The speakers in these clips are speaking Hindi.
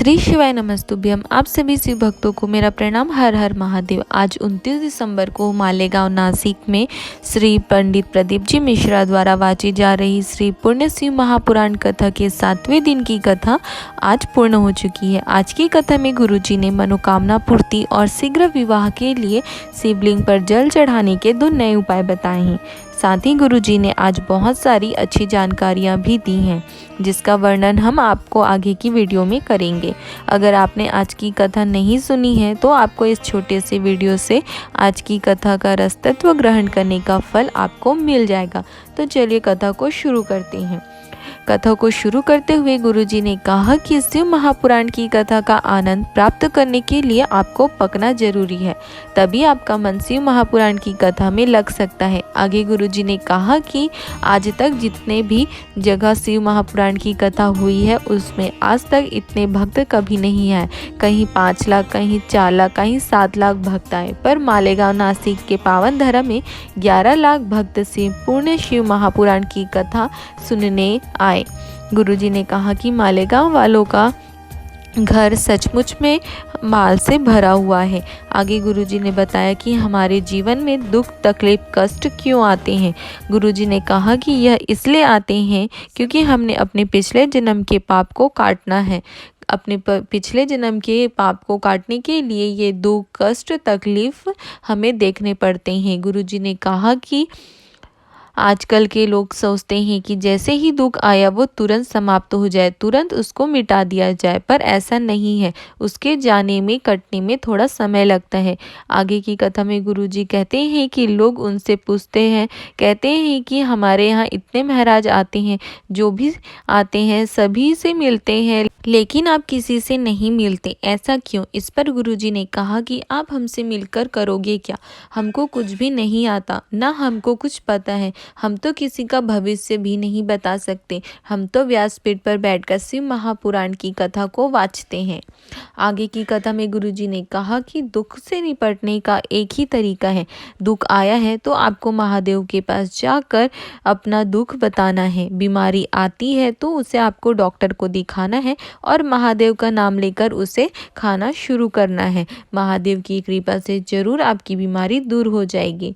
श्री शिवाय नमस्तुभ्यम। आप सभी शिव भक्तों को मेरा प्रणाम। हर हर महादेव। आज 29 दिसंबर को मालेगांव नासिक में श्री पंडित प्रदीप जी मिश्रा द्वारा वाची जा रही श्री पुण्य शिव महापुराण कथा के 7वें दिन की कथा आज पूर्ण हो चुकी है। आज की कथा में गुरुजी ने मनोकामना पूर्ति और शीघ्र विवाह के लिए शिवलिंग पर जल चढ़ाने के 2 नए उपाय बताए हैं। साथ ही गुरुजी ने आज बहुत सारी अच्छी जानकारियाँ भी दी हैं, जिसका वर्णन हम आपको आगे की वीडियो में करेंगे। अगर आपने आज की कथा नहीं सुनी है तो आपको इस छोटे से वीडियो से आज की कथा का रसतत्व ग्रहण करने का फल आपको मिल जाएगा। तो चलिए कथा को शुरू करते हैं। कथा को शुरू करते हुए गुरुजी ने कहा कि शिव महापुराण की कथा का आनंद प्राप्त करने के लिए आपको पकना जरूरी है, तभी आपका मन शिव महापुराण की कथा में लग सकता है। आगे गुरुजी ने कहा कि आज तक जितने भी जगह शिव महापुराण की कथा हुई है उसमें आज तक इतने भक्त कभी नहीं आए। कहीं 5 लाख, कहीं 4 लाख, कहीं 7 लाख भक्त आए, पर मालेगांव नासिक के पावन धरा में 11 लाख भक्त पूर्ण शिव महापुराण की कथा सुनने आए। गुरुजी ने कहा कि मालेगांव वालों का घर सचमुच में माल से भरा हुआ है। आगे गुरुजी ने बताया कि हमारे जीवन में दुख, तकलीफ, कष्ट क्यों आते हैं। गुरुजी ने कहा कि यह इसलिए आते हैं क्योंकि हमने अपने पिछले जन्म के पाप को काटना है। अपने पिछले जन्म के पाप को काटने के लिए ये दुख, कष्ट, तकलीफ हमें देखने पड़ते हैं। गुरुजी ने कहा कि आजकल के लोग सोचते हैं कि जैसे ही दुख आया वो तुरंत समाप्त हो जाए, तुरंत उसको मिटा दिया जाए, पर ऐसा नहीं है। उसके जाने में, कटने में थोड़ा समय लगता है। आगे की कथा में गुरुजी कहते हैं कि लोग उनसे पूछते हैं, कहते हैं कि हमारे यहाँ इतने महाराज आते हैं, जो भी आते हैं सभी से मिलते हैं, लेकिन आप किसी से नहीं मिलते, ऐसा क्यों। इस पर गुरुजी ने कहा कि आप हमसे मिलकर करोगे क्या। हमको कुछ भी नहीं आता, ना हमको कुछ पता है। हम तो किसी का भविष्य भी नहीं बता सकते। हम तो व्यासपीठ पर बैठकर शिव महापुराण की कथा को वाचते हैं। आगे की कथा में गुरुजी ने कहा कि दुख से निपटने का एक ही तरीका है। दुख आया है तो आपको महादेव के पास जाकर अपना दुख बताना है। बीमारी आती है तो उसे आपको डॉक्टर को दिखाना है और महादेव का नाम लेकर उसे खाना शुरू करना है। महादेव की कृपा से जरूर आपकी बीमारी दूर हो जाएगी।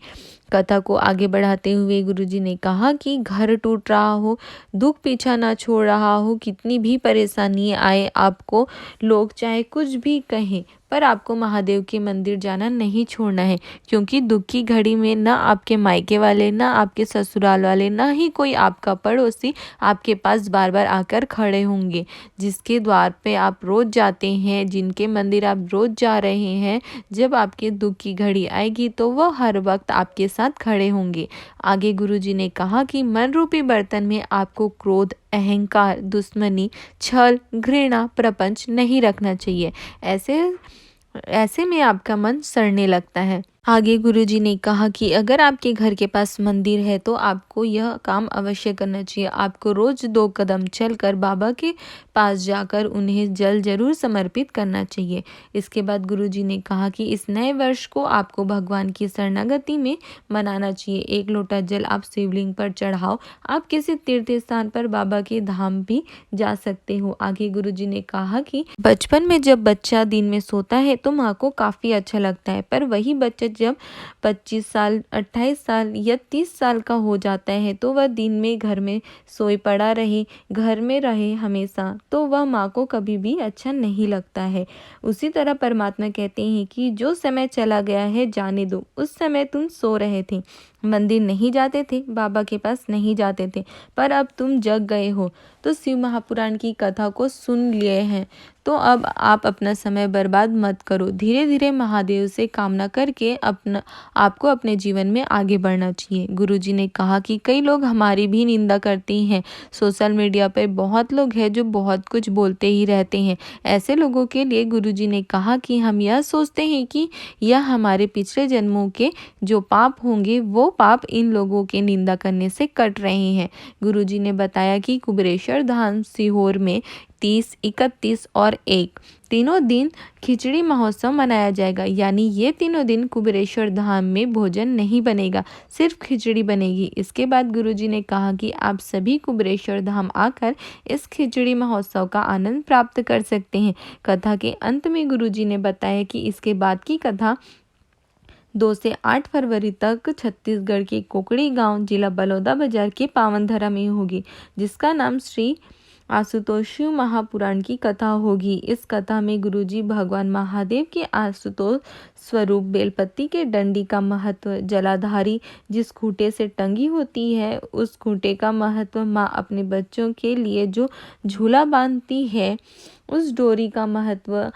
कथा को आगे बढ़ाते हुए गुरुजी ने कहा कि घर टूट रहा हो, दुख पीछा ना छोड़ रहा हो, कितनी भी परेशानी आए आपको, लोग चाहे कुछ भी कहें, पर आपको महादेव के मंदिर जाना नहीं छोड़ना है। क्योंकि दुख की घड़ी में ना आपके मायके वाले, ना आपके ससुराल वाले, ना ही कोई आपका पड़ोसी आपके पास बार बार आकर खड़े होंगे। जिसके द्वार पे आप रोज जाते हैं, जिनके मंदिर आप रोज जा रहे हैं, जब आपके दुख की घड़ी आएगी तो वह हर वक्त आपके साथ खड़े होंगे। आगे गुरुजी ने कहा कि मन रूपी बर्तन में आपको क्रोध, अहंकार, दुश्मनी, छल, घृणा, प्रपंच नहीं रखना चाहिए। ऐसे में आपका मन सड़ने लगता है। आगे गुरुजी ने कहा कि अगर आपके घर के पास मंदिर है तो आपको यह काम अवश्य करना चाहिए। आपको रोज 2 कदम चलकर बाबा के पास जाकर उन्हें जल जरूर समर्पित करना चाहिए। इसके बाद गुरुजी ने कहा कि इस नए वर्ष को आपको भगवान की शरणागति में मनाना चाहिए। 1 लोटा जल आप शिवलिंग पर चढ़ाओ। आप किसी तीर्थ स्थान पर बाबा के धाम भी जा सकते हो। आगे गुरुजी ने कहा कि बचपन में जब बच्चा दिन में सोता है तो माँ को काफी अच्छा लगता है, पर वही बच्चा जब 25 साल, 28 साल या 30 साल का हो जाता है तो वह दिन में घर में सोए पड़ा रहे, घर में रहे हमेशा, तो वह माँ को कभी भी अच्छा नहीं लगता है। उसी तरह परमात्मा कहते हैं कि जो समय चला गया है जाने दो। उस समय तुम सो रहे थे, मंदिर नहीं जाते थे, बाबा के पास नहीं जाते थे, पर अब तुम जग गए हो तो शिव महापुराण की कथा को सुन लिए हैं, तो अब आप अपना समय बर्बाद मत करो। धीरे धीरे महादेव से कामना करके आपको अपने जीवन में आगे बढ़ना चाहिए। गुरुजी ने कहा कि कई लोग हमारी भी निंदा करते हैं। सोशल मीडिया पर बहुत लोग हैं जो बहुत कुछ बोलते ही रहते हैं। ऐसे लोगों के लिए गुरुजी ने कहा कि हम यह सोचते हैं कि यह हमारे पिछले जन्मों के जो पाप होंगे वो वो पाप इन लोगों के निंदा करने से कट रहे हैं। गुरुजी ने बताया कि कुबेरेश्वर धाम सीहोर में 30, 31 और 1 तीनों दिन खिचड़ी महोत्सव मनाया जाएगा। यानी ये तीनों दिन कुबेरेश्वर धाम में भोजन नहीं बनेगा, सिर्फ खिचड़ी बनेगी। इसके बाद गुरुजी ने कहा कि आप सभी कुबेरेश्वर धाम आकर इस खिचड़ी महोत्सव का आनंद प्राप्त कर सकते हैं। कथा के अंत में गुरुजी ने बताया कि इसके बाद की कथा 2 से 8 फरवरी तक छत्तीसगढ़ के कोकड़ी गांव, जिला बलौदाबाजार के पावनधरा में होगी, जिसका नाम श्री आशुतोष शिव महापुराण की कथा होगी। इस कथा में गुरुजी भगवान महादेव के आशुतोष स्वरूप बेलपत्ती के डंडी का महत्व, जलाधारी जिस खूंटे से टंगी होती है उस खूंटे का महत्व, माँ अपने बच्चों के लिए जो झूला बांधती है उस डोरी का महत्व,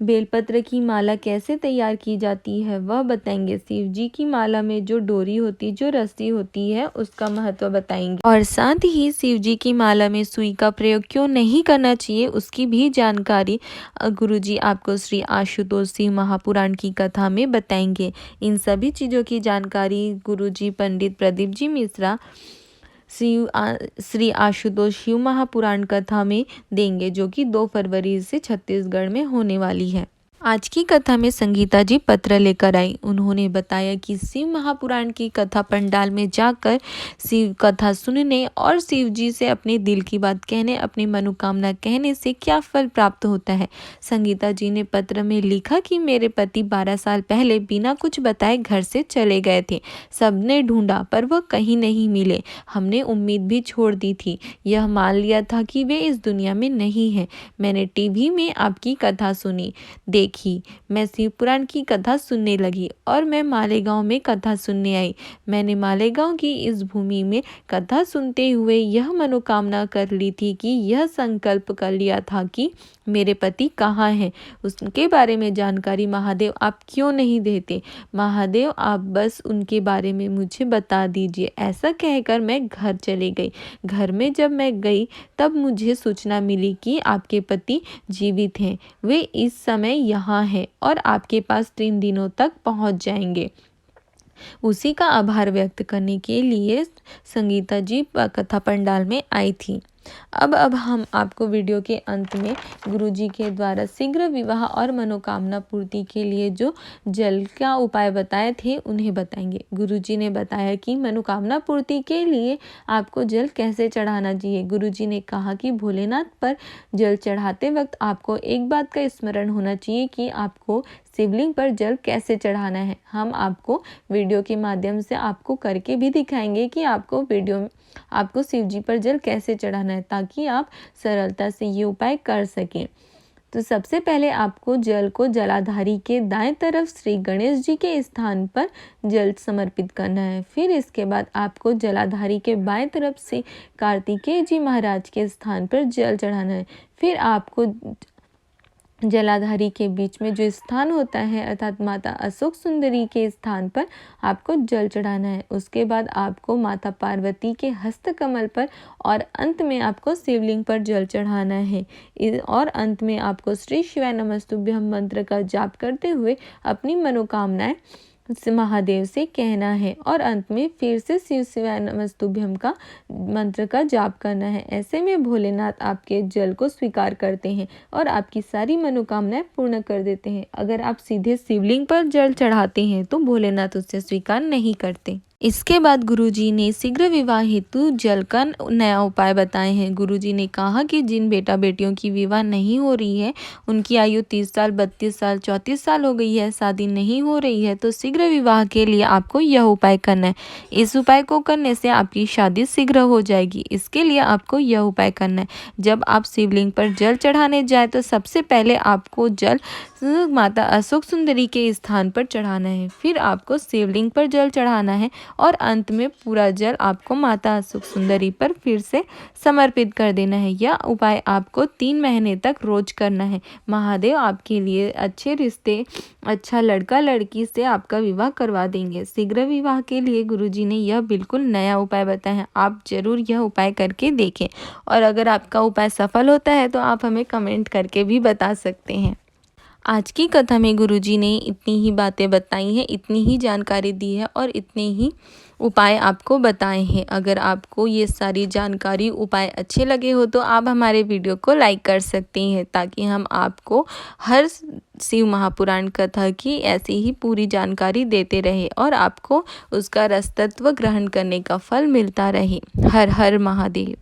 बेलपत्र की माला कैसे तैयार की जाती है वह बताएंगे। शिव जी की माला में जो डोरी होती, जो रस्सी होती है उसका महत्व बताएंगे। और साथ ही शिव जी की माला में सुई का प्रयोग क्यों नहीं करना चाहिए उसकी भी जानकारी गुरुजी आपको श्री आशुतोष शिव महापुराण की कथा में बताएंगे। इन सभी चीज़ों की जानकारी गुरुजी पंडित प्रदीप जी मिश्रा श्री आशुतोष शिव महापुराण कथा में देंगे, जो कि 2 फरवरी से छत्तीसगढ़ में होने वाली है। आज की कथा में संगीता जी पत्र लेकर आई। उन्होंने बताया कि शिव महापुराण की कथा पंडाल में जाकर शिव कथा सुनने और शिव जी से अपने दिल की बात कहने, अपनी मनोकामना कहने से क्या फल प्राप्त होता है। संगीता जी ने पत्र में लिखा कि मेरे पति 12 साल पहले बिना कुछ बताए घर से चले गए थे। सबने ढूंढा पर वह कहीं नहीं मिले। हमने उम्मीद भी छोड़ दी थी, यह मान लिया था कि वे इस दुनिया में नहीं हैं। मैंने टीवी में आपकी कथा सुनी, मैं शिव पुराण की कथा सुनने लगी और मैं मालेगांव में कथा सुनने आई। मैंने मालेगांव की इस भूमि में कथा सुनते हुए यह मनोकामना कर ली थी कि यह संकल्प कर लिया था कि मेरे पति कहाँ हैं, उसके बारे में जानकारी महादेव आप क्यों नहीं देते। महादेव आप बस उनके बारे में मुझे बता दीजिए। ऐसा कहकर मैं घर चली गई। घर में जब मैं गई तब मुझे सूचना मिली कि आपके पति जीवित हैं, वे इस समय यहाँ हैं और आपके पास 3 दिनों तक पहुँच जाएंगे। उसी का आभार व्यक्त करने के लिए संगीता जी कथा पंडाल में आई थी। अब हम आपको वीडियो के अंत में गुरुजी के द्वारा शीघ्र विवाह और मनोकामना पूर्ति के लिए जो जल का उपाय बताए थे उन्हें बताएंगे। गुरुजी ने बताया कि मनोकामना पूर्ति के लिए आपको जल कैसे चढ़ाना चाहिए। गुरुजी ने कहा कि भोलेनाथ पर जल चढ़ाते वक्त आपको एक बात का स्मरण होना चाहिए कि आपको शिवलिंग पर जल कैसे चढ़ाना है। हम आपको वीडियो के माध्यम से आपको करके भी दिखाएंगे कि आपको शिव जी पर जल कैसे चढ़ाना है, ताकि आप सरलता से ये उपाय कर सकें। तो सबसे पहले आपको जल को जलाधारी के दाएं तरफ श्री गणेश जी के स्थान पर जल समर्पित करना है। फिर इसके बाद आपको जलाधारी के बाएं तरफ से कार्तिकेय जी महाराज के स्थान पर जल चढ़ाना है। फिर आपको जलाधारी के बीच में जो स्थान होता है अर्थात माता अशोक सुंदरी के स्थान पर आपको जल चढ़ाना है। उसके बाद आपको माता पार्वती के हस्त कमल पर और अंत में आपको शिवलिंग पर जल चढ़ाना है। और अंत में आपको श्री शिवाय नमस्तुभ्यम मंत्र का जाप करते हुए अपनी मनोकामनाएं महादेव से कहना है और अंत में फिर से शिव शिवाय नमस्तुभ्यम का मंत्र का जाप करना है। ऐसे में भोलेनाथ आपके जल को स्वीकार करते हैं और आपकी सारी मनोकामनाएं पूर्ण कर देते हैं। अगर आप सीधे शिवलिंग पर जल चढ़ाते हैं तो भोलेनाथ उसे स्वीकार नहीं करते। इसके बाद गुरुजी ने शीघ्र विवाह हेतु जल का नया उपाय बताए हैं। गुरुजी ने कहा कि जिन बेटा बेटियों की विवाह नहीं हो रही है, उनकी आयु 30 साल, 32 साल, 34 साल हो गई है, शादी नहीं हो रही है, तो शीघ्र विवाह के लिए आपको यह उपाय करना है। इस उपाय को करने से आपकी शादी शीघ्र हो जाएगी। इसके लिए आपको यह उपाय करना है। जब आप शिवलिंग पर जल चढ़ाने जाए तो सबसे पहले आपको जल माता अशोक सुंदरी के स्थान पर चढ़ाना है। फिर आपको शिवलिंग पर जल चढ़ाना है और अंत में पूरा जल आपको माता अशोक सुंदरी पर फिर से समर्पित कर देना है। यह उपाय आपको 3 महीने तक रोज करना है। महादेव आपके लिए अच्छे रिश्ते, अच्छा लड़का लड़की से आपका विवाह करवा देंगे। शीघ्र विवाह के लिए गुरुजी ने यह बिल्कुल नया उपाय बताया है। आप जरूर यह उपाय करके देखें और अगर आपका उपाय सफल होता है तो आप हमें कमेंट करके भी बता सकते हैं। आज की कथा में गुरुजी ने इतनी ही बातें बताई हैं, इतनी ही जानकारी दी है और इतने ही उपाय आपको बताए हैं। अगर आपको ये सारी जानकारी उपाय अच्छे लगे हो तो आप हमारे वीडियो को लाइक कर सकते हैं, ताकि हम आपको हर शिव महापुराण कथा की ऐसी ही पूरी जानकारी देते रहे और आपको उसका रसतत्व ग्रहण करने का फल मिलता रहे। हर हर महादेव।